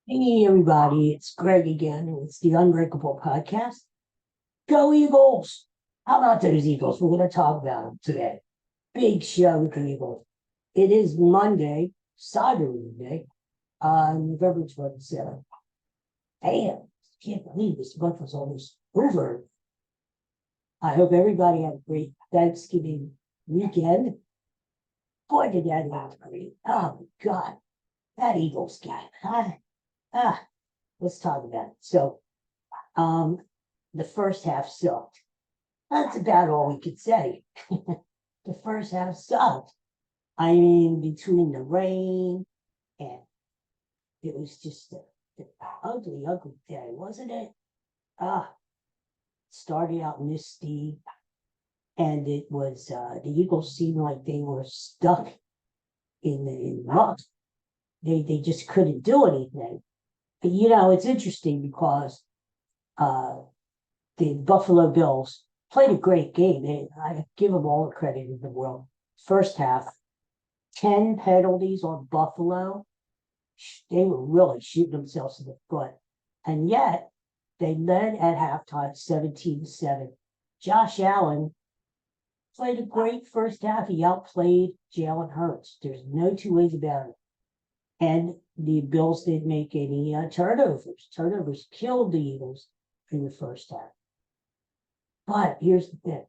Hey everybody, it's Greg again. It's the Unbreakable podcast. Go Eagles! How about those Eagles? We're going to talk about them today. Big show with the Eagles. It is Monday, Cyber Monday, November 27th. Damn, can't believe this month was almost over. I hope everybody had a great Thanksgiving weekend. Boy, did that have great. Oh my God, that Eagles game. Ah, let's talk about it. Um, the first half sucked. That's about all we could say. The first half sucked. I mean, between the rain and it was just an ugly, ugly day, wasn't it? Ah, started out misty, and it was the Eagles seemed like they were stuck in mud. They just couldn't do anything. But, it's interesting because uh, the Buffalo Bills played a great game. I give them all the credit in the world. First half, 10 penalties on Buffalo. They were really shooting themselves in the foot. And yet, they led at halftime 17-7. Josh Allen played a great first half. He outplayed Jalen Hurts. There's no two ways about it. And the Bills didn't make any turnovers. Turnovers killed the Eagles in the first half. But here's the thing.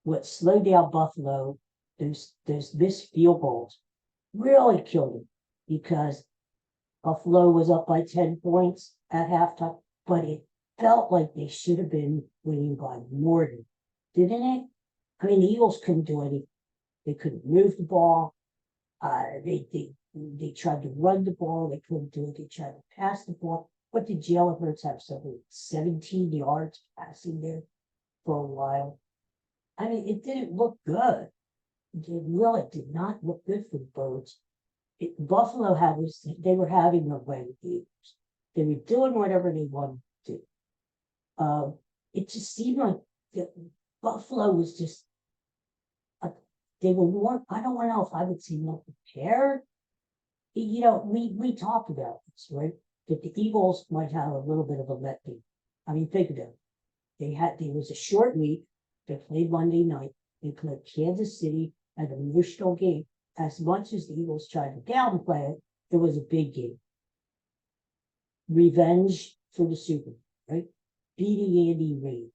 What slowed down Buffalo, those missed field goals, really killed them because Buffalo was up by 10 points at halftime, but it felt like they should have been winning by more than, didn't it? I mean, the Eagles couldn't do anything. They couldn't move the ball. They tried to run the ball. They couldn't do it. They tried to pass the ball. What did Jalen Hurts have? Something 17 yards passing there for a while. I mean, it didn't look good. It really did not look good for the Birds. Buffalo they were having their way with the Eagles. They were doing whatever they wanted to do. It just seemed like Buffalo was just, uh, they were more, I don't know if I would say more prepared. We talked about this, right? That the Eagles might have a little bit of a letdown. I mean, think about it. There was a short week. They played Monday night. They played Kansas City, an emotional game. As much as the Eagles tried to downplay it, it was a big game. Revenge for the Super Bowl, right? Beating Andy Reid,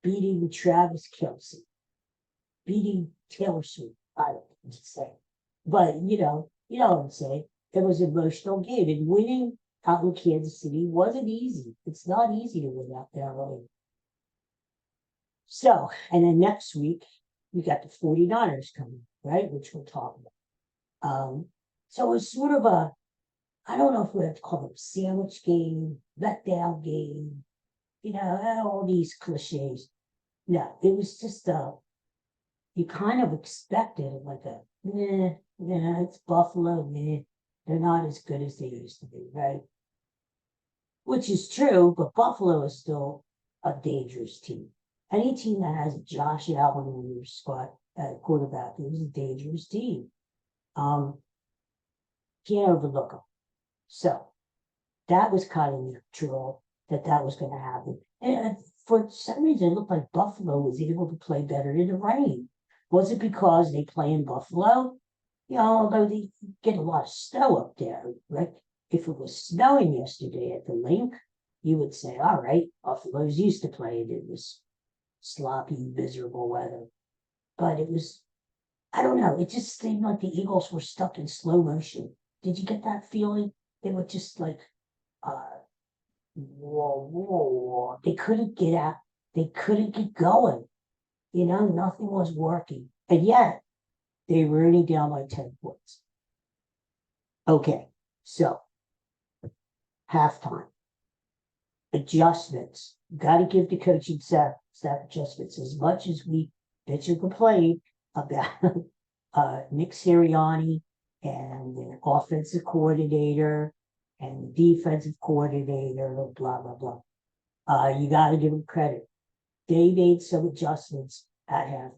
beating Travis Kelce, beating Taylor Swift. I don't know what to say. But you know what I'm saying. It was an emotional game. And winning out in Kansas City wasn't easy. It's not easy to win out there early. So, and then next week, we got the 49ers coming, right? Which we'll talk about. So it's sort of I don't know if we have to call it a sandwich game, letdown game, all these cliches. No, it was just you kind of expected like it's Buffalo, they're not as good as they used to be, right? Which is true, but Buffalo is still a dangerous team. Any team that has Josh Allen in your squad at quarterback is a dangerous team. Um, can't overlook them. So that was kind of natural that was going to happen. And for some reason, it looked like Buffalo was able to play better in the rain. Was it because they play in Buffalo? Although they get a lot of snow up there, right? If it was snowing yesterday at the link, you would say, all right, Buffalo's used to playing in this sloppy, miserable weather. But it was, I don't know, it just seemed like the Eagles were stuck in slow motion. Did you get that feeling? They were just like, uh, whoa, whoa, whoa. They couldn't get out. They couldn't get going. Nothing was working. And yet, they were only down by 10 points. Okay, so halftime adjustments. Got to give the coaching staff adjustments as much as we bitch and complain about Nick Sirianni and the offensive coordinator and the defensive coordinator, blah blah blah. You got to give them credit. They made some adjustments at half,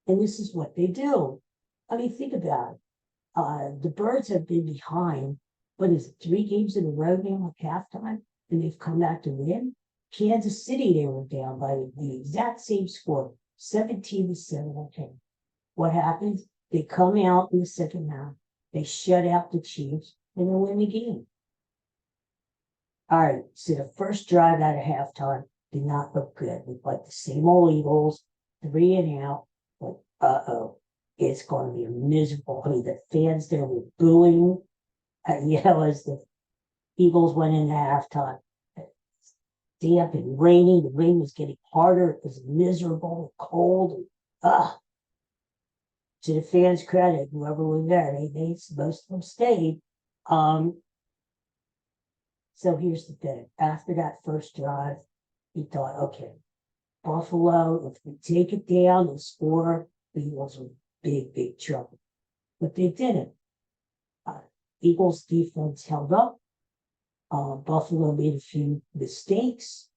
and this is what they do. I mean, think about it. The Birds have been behind what is it, 3 games in a row now at halftime, and they've come back to win. Kansas City, they were down by the exact same score, 17-7. Okay. What happens? They come out in the second half, they shut out the Chiefs, and they win the game. All right, so the first drive out of halftime did not look good. It looked like the same old Eagles, 3-and-out. But it's going to be a miserable. I mean, the fans there were booing, as the Eagles went into halftime. Damp and rainy. The rain was getting harder. It was miserable, cold. To the fans' credit, whoever was there, most of them stayed. So here's the thing. After that first drive, he thought, okay, Buffalo, if we take it down and score, the Eagles were big, big trouble. But they didn't. Eagles defense held up. Buffalo made a few mistakes.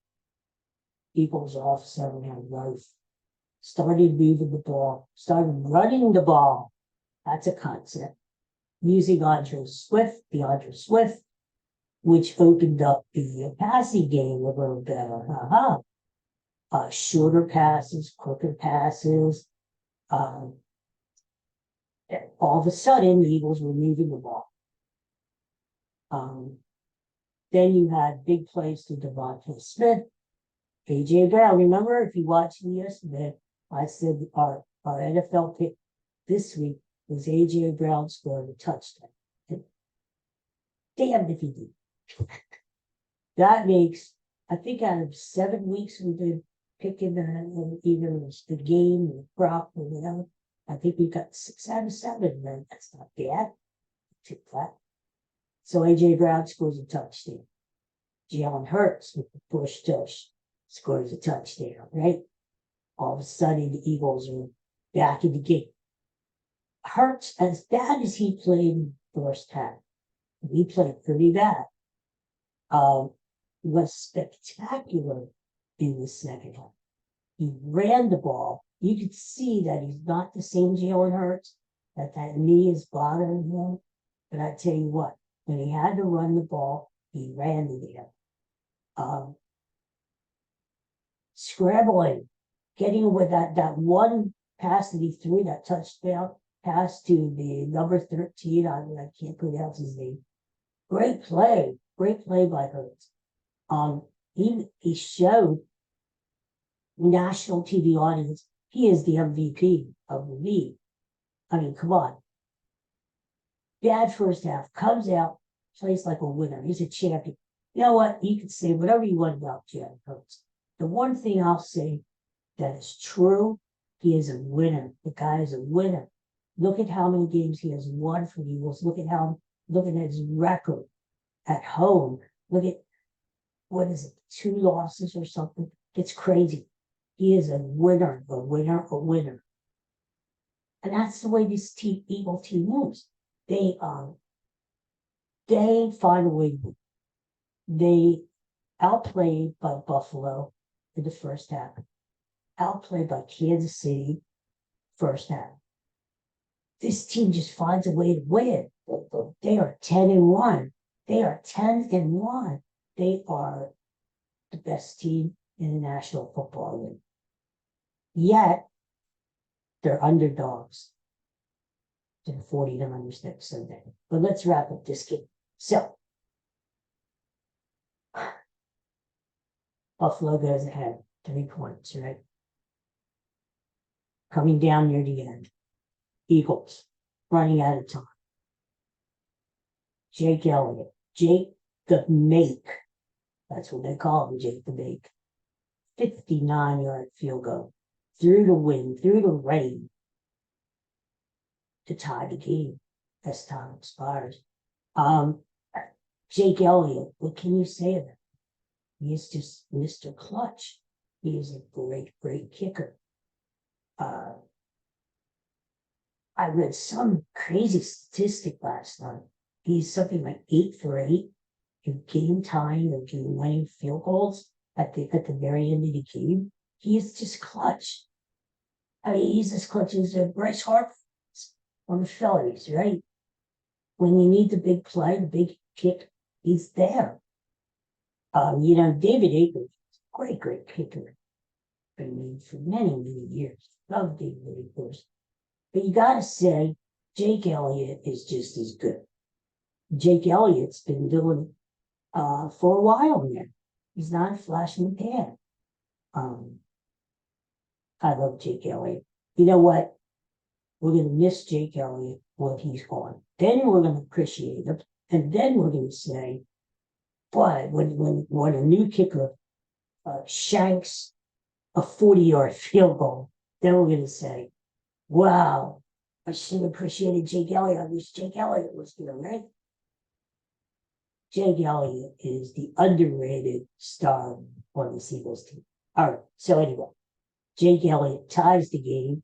Eagles all of a sudden had life. Started moving the ball, started running the ball. That's a concept. Using DeAndre Swift, which opened up the passing game a little better. Shorter passes, quicker passes. All of a sudden, the Eagles were moving the ball. Then you had big plays to Devontae Smith, A.J. Brown. Remember, if you watched me yesterday, I said our NFL pick this week was A.J. Brown scoring a touchdown. And damn if he did. That makes, I think out of 7 weeks we've been picking either the game or the prop or whatever, I think we got 6 out of 7, man. That's not bad. Tip that. So A.J. Brown scores a touchdown. Jalen Hurts with the push tush scores a touchdown, right? All of a sudden, the Eagles are back in the game. Hurts, as bad as he played in the first half, he played pretty bad. Was spectacular in the second half. He ran the ball. You could see that he's not the same Jalen Hurts, that knee is bothering him. But I tell you what, when he had to run the ball, he ran the damn. Scrambling, getting with that one pass that he threw, that touchdown pass to the number 13, I can't pronounce his name. Great play by Hurts. He showed national TV audience he is the MVP of the league. I mean, come on. Bad first half, comes out, plays like a winner. He's a champion. You know what? You can say whatever you want about Jalen Hurts. The one thing I'll say that is true, he is a winner. The guy is a winner. Look at how many games he has won for the Eagles. Look at his record at home. Look at, 2 losses or something. It's crazy. He is a winner. And that's the way this Eagle team moves. They find a way to win. They outplayed by Buffalo in the first half. Outplayed by Kansas City first half. This team just finds a way to win. They are 10-1. They are 10-1. They are the best team in the National Football League. Yet, they're underdogs to the 49ers next Sunday. But let's wrap up this game. So, Buffalo goes ahead, 3 points, right? Coming down near the end. Eagles, running out of time. Jake Elliott, Jake the Make. That's what they call him, Jake the Make. 59-yard field goal. Through the wind, through the rain. To tie the game as time expires. Jake Elliott, what can you say of him? He is just Mr. Clutch. He is a great, great kicker. I read some crazy statistic last night. He's something like 8 for 8 in game tying or game winning field goals at the very end of the game. He is just clutch. I mean, he's as clutch as Bryce Hart on the Phillies, right? when you need the big play, the big kick, he's there. David Akers, great, great kicker. I mean, for many, many years. Love David Akers. But you gotta say, Jake Elliott is just as good. Jake Elliott's been doing it for a while now. He's not a flash in the pan. I love Jake Elliott. You know what? We're going to miss Jake Elliott when he's gone. Then we're going to appreciate him. And then we're going to say, but when a new kicker shanks a 40-yard field goal, then we're going to say, wow, I should have appreciated Jake Elliott. I wish Jake Elliott was here, right? Jake Elliott is the underrated star on the Eagles team. All right. So anyway, Jake Elliott ties the game.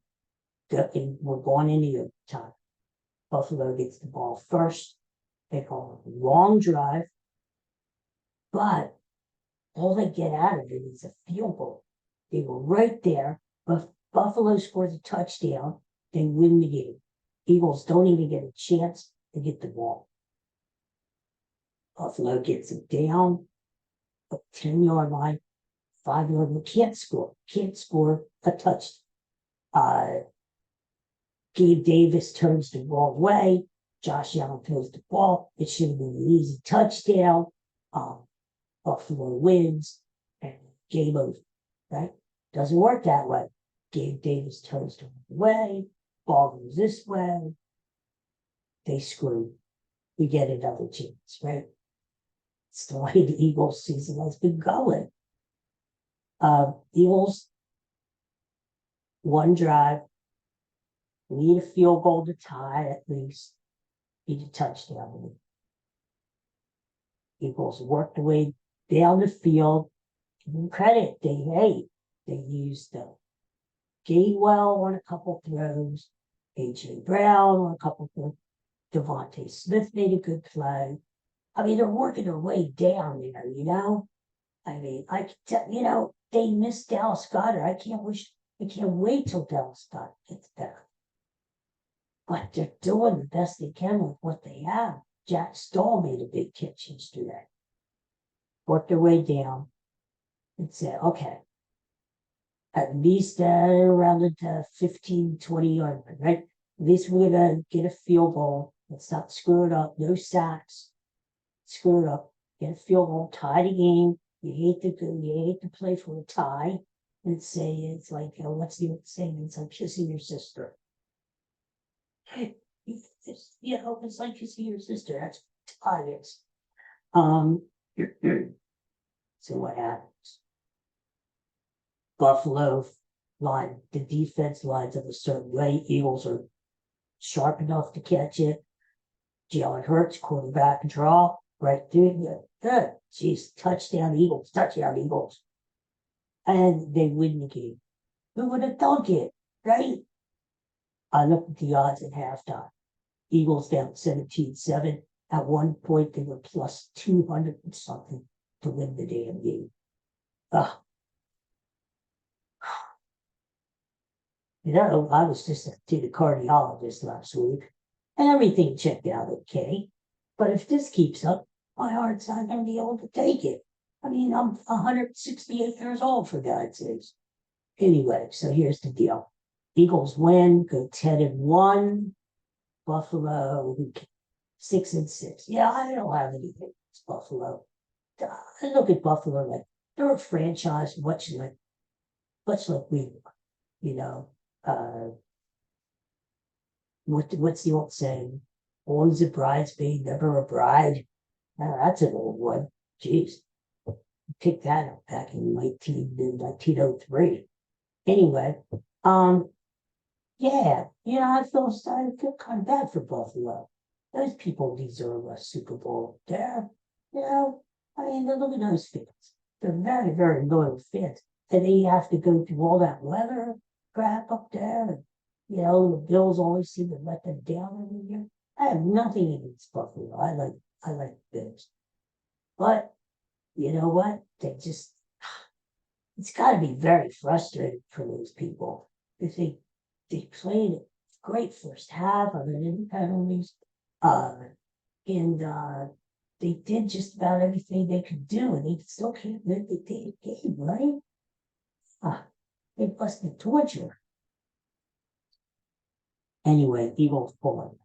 We're going into overtime. Buffalo gets the ball first. They call it a long drive. But all they get out of it is a field goal. They were right there, but Buffalo scores a touchdown. They win the game. Eagles don't even get a chance to get the ball. Buffalo gets it down, a 10-yard line, 5-yard line. Can't score a touchdown. Gabe Davis turns the wrong way. Josh Allen throws the ball. It should have been an easy touchdown. Buffalo wins and game over, right? Doesn't work that way. Gabe Davis turns the wrong way. Ball goes this way. They screw. We get another chance, right? It's the way the Eagles season has been going. Eagles, one drive. We need a field goal to tie at least. Need a touchdown. Eagles worked their way down the field. Give them credit. They used Gainwell on a couple throws. A.J. Brown on a couple throws. Devontae Smith made a good play. I mean, they're working their way down there, I mean, I can tell, they missed Dallas Goedert. I can't wait till Dallas Goedert gets back. But they're doing the best they can with what they have. Jack Stoll made a big catch yesterday. Worked their way down and said, okay, at least around the 15, 20-yard line, right? At least we're going to get a field goal. Let's not screw it up. No sacks. Screw it up. Get a field goal. Tie the game. You hate to play for a tie. And say it's like, what's the old saying? It's like kissing your sister. It's like kissing your sister. That's tie is. So what happens? Buffalo line, the defense lines up a certain way. Eagles are sharp enough to catch it. Jalen Hurts, quarterback draw, right through. Good. Jeez, touchdown Eagles. And they win the game. Who would have thunk it, right? I looked at the odds at halftime. Eagles down 17-7. At one point, they were plus 200 and something to win the damn game. I was just to the cardiologist last week, and everything checked out okay. But if this keeps up, my heart's not going to be able to take it. I mean, I'm 168 years old, for God's sakes. Anyway, so here's the deal. Eagles win, go 10-1. Buffalo 6-6. Yeah, I don't have anything against Buffalo. I look at Buffalo like they're a franchise, much like we were. What's the old saying? Always a bridesmaid, never a bride. That's an old one. Jeez. Picked that up back in 1903. Anyway, yeah, I feel kind of bad for Buffalo. Those people deserve a Super Bowl. Look at those fans. They're very, very loyal fans. And they have to go through all that weather crap up there. And, the Bills always seem to let them down every year. I have nothing against Buffalo. I like the Bills. But you know what? It's got to be very frustrating for those people. Because they played a great first half of it in penalties. And they did just about everything they could do, and they still can't win the damn game, right? Ah, it must be torture. Anyway, Eagles pulling.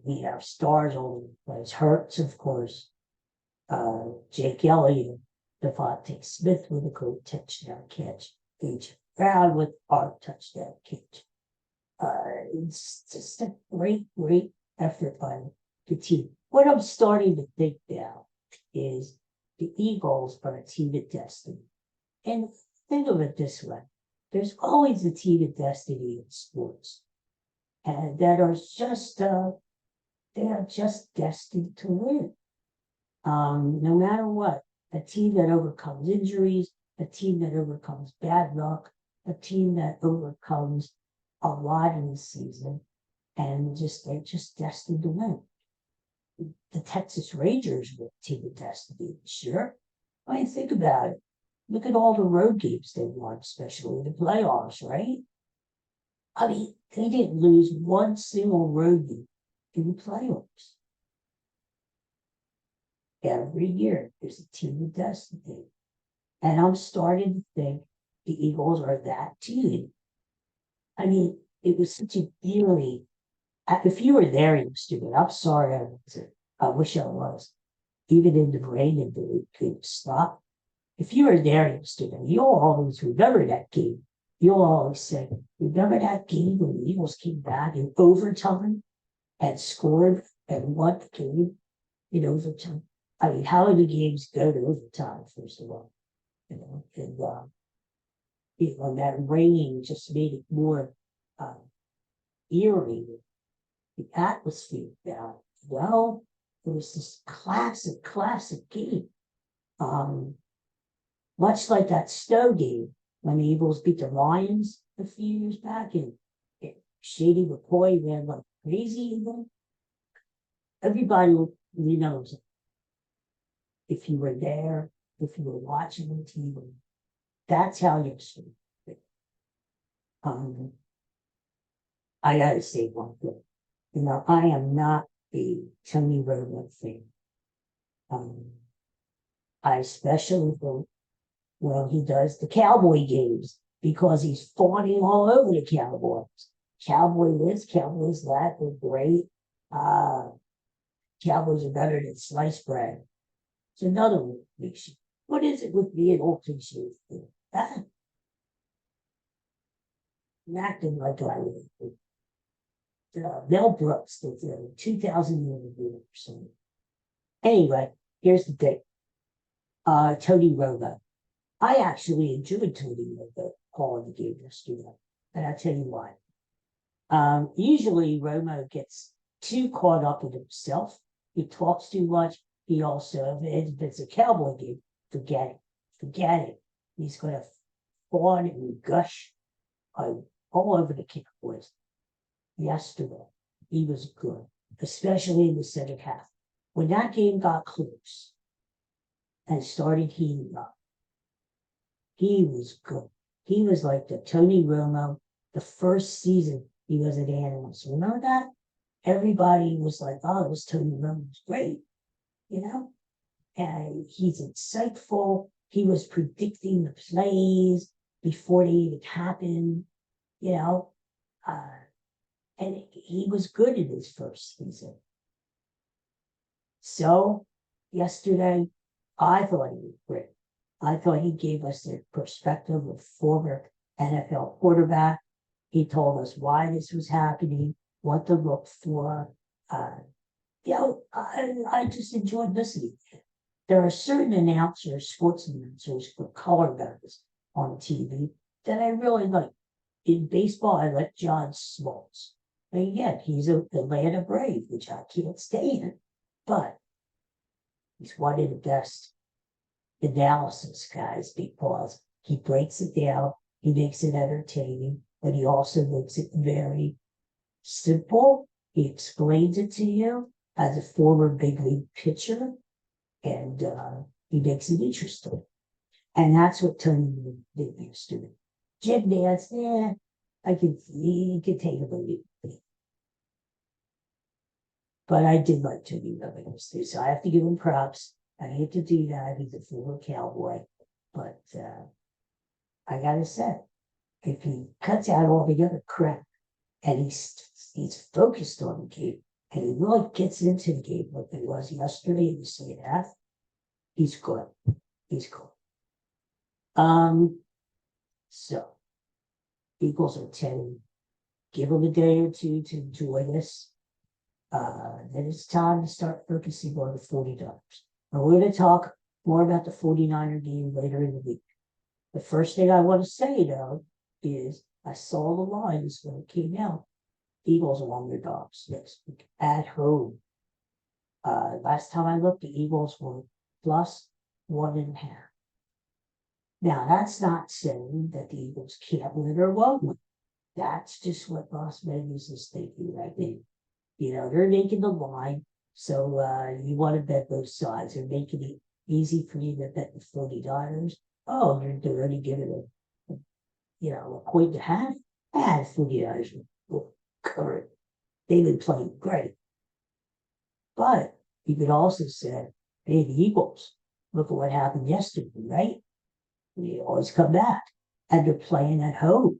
We have stars all over the place. Hurts, of course. Jake Elliott, Devontae Smith with a great touchdown catch. H. Brown with our touchdown catch. It's just a great, great effort by the team. What I'm starting to think now is the Eagles are a team of destiny. And think of it this way. There's always a team of destiny in sports. And that are just they are just destined to win. No matter what, a team that overcomes injuries, a team that overcomes bad luck, a team that overcomes a lot in the season, and they're just destined to win. The Texas Rangers were a team of destiny this year. I mean, think about it. Look at all the road games they won, especially the playoffs, right? I mean, they didn't lose one single road game in the playoffs. Every year, there's a team of destiny. And I'm starting to think the Eagles are that team. I mean, it was such a eerie. If you were there, you stupid. I'm sorry I wasn't. I wish I was. Even in the rain and the couldn't stop. If you were there, you stupid. You'll always remember that game. You'll always say, remember that game when the Eagles came back in overtime and scored and won the game in overtime? I mean, how do games go to overtime, first of all? And that rain just made it more eerie. The atmosphere down. Well, it was this classic game. Much like that Stowe game when the Eagles beat the Lions a few years back, and Shady McCoy ran like crazy. Everybody knows it. If you were there, if you were watching the TV, that's how you see it. I gotta say one thing. I am not a Tony Romo fan. I especially think when he does the Cowboy games because he's fawning all over the Cowboys. Cowboy this, Cowboys that, they're great. Cowboys are better than sliced bread. It's another one. What is it with me and all cliches? I'm acting like I would. Mel Brooks, the 2000 year or something. Anyway, here's the thing. Tony Romo. I actually enjoyed Tony Romo calling the game yesterday, and I'll tell you why. Usually Romo gets too caught up in himself. He talks too much. He also, if it's a Cowboy game, forget it. He's going to fawn and gush all over the Cowboys. Yesterday, he was good, especially in the second half. When that game got close and started heating up, he was good. He was like the Tony Romo, the first season he was an analyst. Remember that? Everybody was like, oh, this Tony Romo's great, And he's insightful. He was predicting the plays before they even happened, and he was good in his first season. So yesterday, I thought he was great. I thought he gave us the perspective of former NFL quarterback. He told us why this was happening, what to look for. I just enjoyed listening. There are certain announcers, sports announcers, for color guys on TV that I really like. In baseball, I like John Smoltz. And again, he's an Atlanta Brave, which I can't stand, but he's one of the best analysis guys because he breaks it down, he makes it entertaining, but he also makes it very simple. He explains it to you as a former big league pitcher, and he makes it interesting. And that's what Tony did yesterday. Jim Nance, he could take a belief. But I did like Tony Romo, so I have to give him props. I hate to do that. He's a former Cowboy, but I gotta say, if he cuts out all the other crap and he's focused on the game and he really gets into the game like it was yesterday in the second half, he's good. He's good. So Eagles are 10. Give them a day or two to enjoy this. Then it's time to start focusing on the $40. And we're going to talk more about the 49er game later in the week. The first thing I want to say, though, is I saw the lines when it came out. Eagles are underdogs next week at home. Last time I looked, the Eagles were plus 1.5. Now, that's not saying that the Eagles can't win or won't win. That's just what Las Vegas is thinking right now. They're making the line, so you want to bet both sides. They're making it easy for you to bet the $40. Oh, they're only giving a point and a half. And $40 will cover it. They've been playing great. But you could also say, hey, the Eagles, look at what happened yesterday, right? We always come back. And they're playing at home.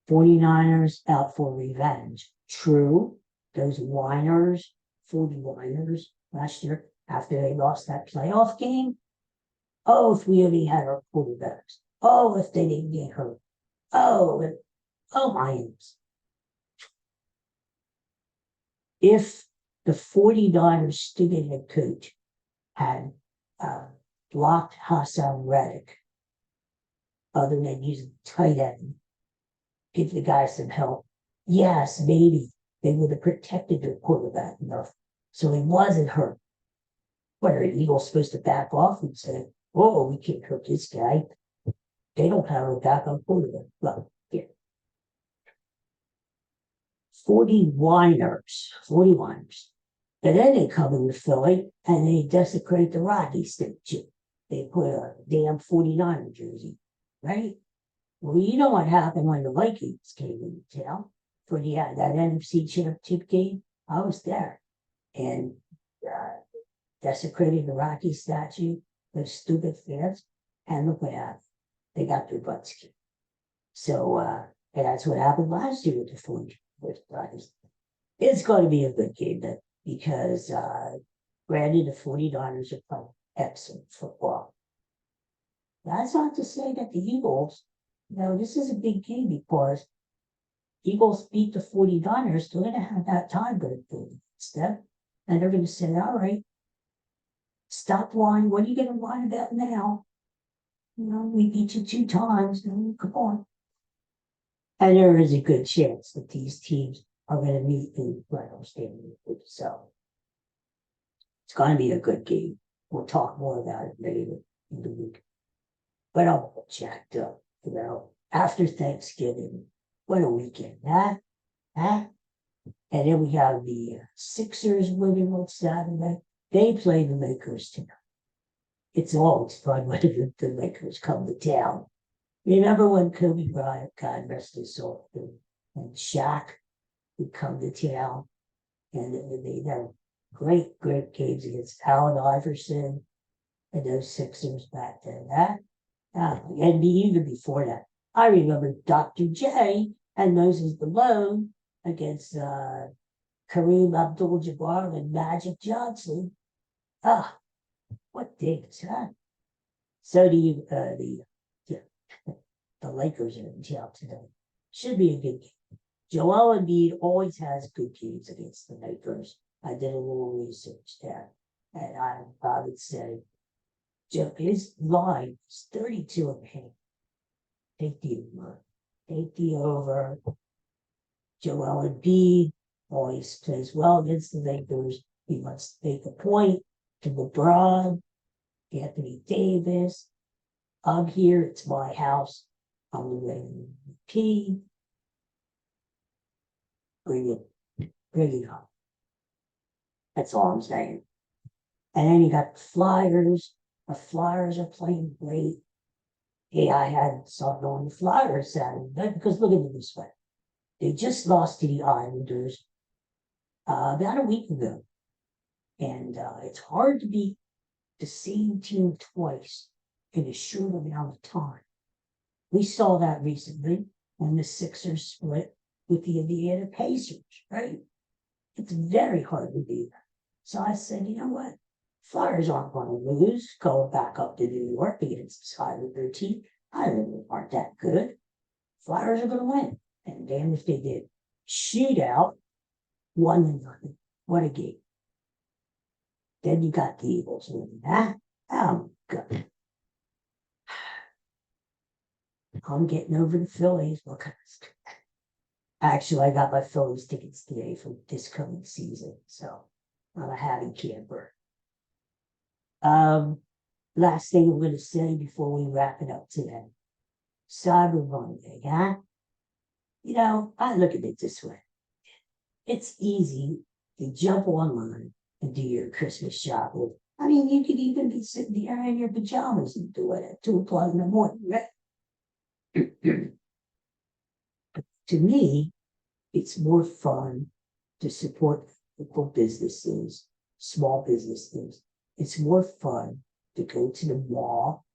49ers out for revenge. True, those whiners, 49ers last year, after they lost that playoff game. Oh, if we only had our quarterbacks. Oh, if they didn't get hurt. Oh, my names. If the 49ers student head coach had blocked Hassan Reddick, other than using tight end, give the guy some help. Yes, maybe they would have protected their quarterback enough so he wasn't hurt. But are the Eagles supposed to back off and say, oh, we can't hurt this guy? They don't have a backup quarterback. Well, yeah. 40 whiners. And then they come into Philly and they desecrate the Rockies statue. They put a damn 49er jersey, right? Well, you know what happened when the Vikings came into town for that NFC Championship game? I was there. And desecrated the Rocky statue, those stupid fans, and look what happened. They got their butts kicked. So, and that's what happened last year with the 49ers. It's going to be a good game then, because granted, the 49ers are playing excellent football. That's not to say that the Eagles, this is a big game because Eagles beat the 49ers. They're going to have that time going forward step. And they're going to say, all right, stop lying. What are you going to lie about now? We beat you 2 times. Come on. And there is a good chance that these teams are going to meet in the playoffs game. So it's going to be a good game. We'll talk more about it later in the week. But I'm all jacked up, after Thanksgiving. What a weekend, huh? And then we have the Sixers winning on Saturday. They play the Lakers tonight. It's always fun when the Lakers come to town. Remember when Kobe Bryant, God rest his soul, and Shaq would come to town, and they had great games against Allen Iverson and those Sixers back then. And even before that, I remember Dr. J and Moses Malone against Kareem Abdul-Jabbar and Magic Johnson. What days, huh? So do you, the Lakers are in town today. Should be a good game. Joel Embiid always has good games against the Lakers. I did a little research there, and I would say his line is 32.5. Take the over. Take the over. Joel Embiid always plays well against the Lakers. He must make a point to LeBron, Anthony Davis. I'm here. It's my house. I'm the MVP. Bring it up. That's all I'm saying. And then you got the Flyers. The Flyers are playing great. Hey, I had something on the Flyers Saturday night because look at it this way. They just lost to the Islanders. about a week ago. And it's hard to beat the same team twice in a short amount of time. We saw that recently when the Sixers split with the Indiana Pacers, right? It's very hard to do that. So I said, you know what? Flyers aren't going to lose going back up to New York against this high of their team. I really aren't that good. Flyers are going to win. And damn if they did. Shootout, 1-0. What a game. Then you got the Eagles winning that. Oh, God. I'm getting over the Phillies because actually I got my Phillies tickets today for this coming season. So I'm a happy camper. Last thing I'm going to say before we wrap it up today. Cyber Monday, huh? You know, I look at it this way. It's easy to jump online and do your Christmas shopping. I mean, you could even be sitting there in your pajamas and do it at 2 o'clock in the morning, right? To me, it's more fun to support local businesses, small businesses. It's more fun to go to the mall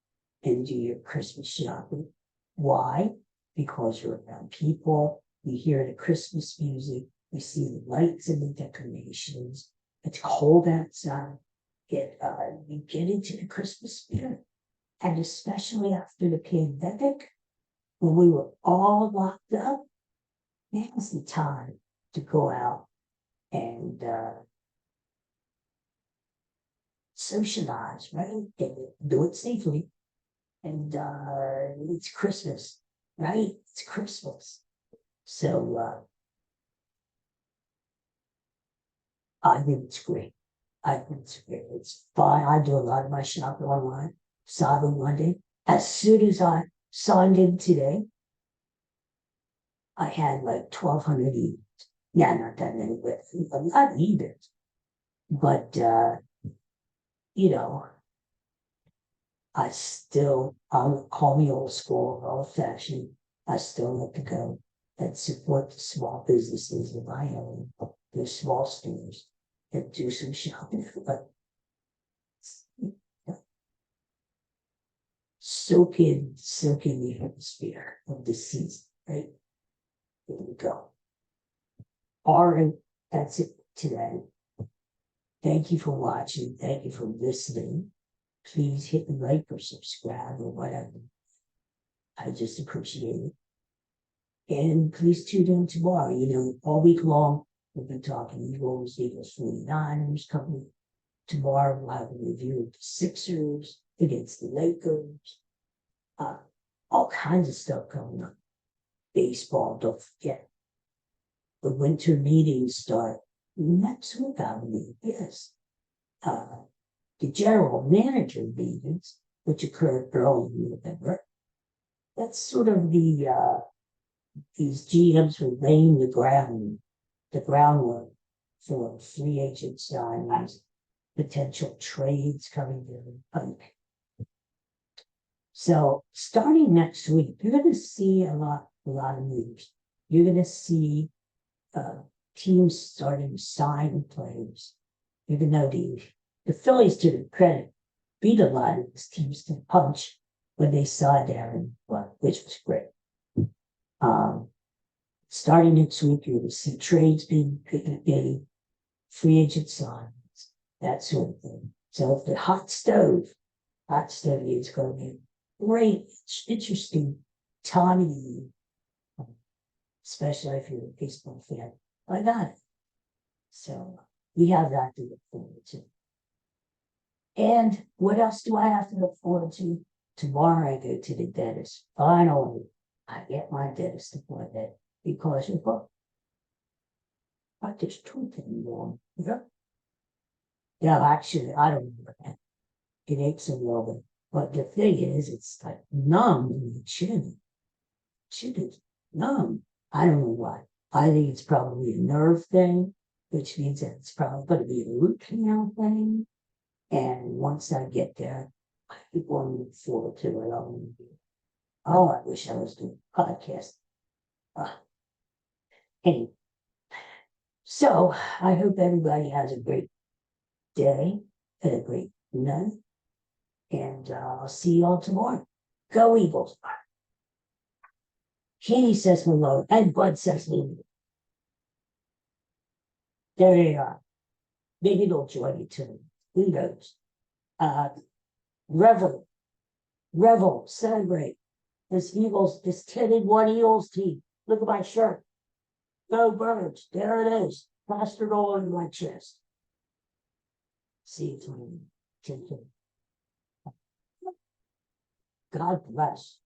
and do your Christmas shopping. Why? Because you're around people, you hear the Christmas music, you see the lights and the decorations. It's cold outside. You get into the Christmas spirit. And especially after the pandemic, when we were all locked up, now's the time to go out and socialize, right? And do it safely. And it's Christmas, right? It's Christmas. So I think it's great. I think it's great. It's fine. I do a lot of my shopping online, Cyber Monday. As soon as I signed in today, I had like 1,200 emails. Yeah, not that many, but a lot of emails. But, you know, I'll call me old school, old fashioned. I still like to go and support the small businesses in my area, the small stores, and do some shopping. But soak in the atmosphere of the season, right? There we go. All right, that's it today. Thank you for watching. Thank you for listening. Please hit the like or subscribe or whatever. I just appreciate it. And please tune in tomorrow. You know, all week long, we've been talking Eagles, 49ers coming. Tomorrow, we'll have a review of the Sixers against the Lakers. All kinds of stuff coming up. Baseball, don't forget. The winter meetings start next week, I believe. Yes. The general manager meetings, which occurred early in November. That's sort of these GMs were laying the groundwork for free agent signings, potential trades coming down the pike. So starting next week, you're going to see a lot of moves. You're going to see teams starting to sign players. Even though the Phillies, to their credit, beat a lot of these teams to the punch when they signed Aaron, which was great. Starting next week, you're going to see trades being made, free agent signings, that sort of thing. So if the hot stove is going to be great, interesting time of the year, especially if you're a baseball fan. I got it. So we have that to look forward to. And what else do I have to look forward to? Tomorrow I go to the dentist. Finally, I get my dentist appointment because of what? Not just tooth anymore. Yeah, actually, I don't know that. It aches a little bit. But the thing is, it's like numb in the chin. Chin is numb. I don't know why. I think it's probably a nerve thing, which means that it's probably going to be a root canal thing. And once I get there, I keep on looking forward to it. Oh, I wish I was doing a podcast. Anyway, So I hope everybody has a great day and a great night. And I'll see you all tomorrow. Go Eagles. Katie says hello, and Bud says hello. There they are. Maybe they'll join you too. Who knows? Uh, revel, celebrate. This 10-1 Eagles team. Look at my shirt. Go Birds. There it is. Plastered all over my chest. See you tomorrow. God bless.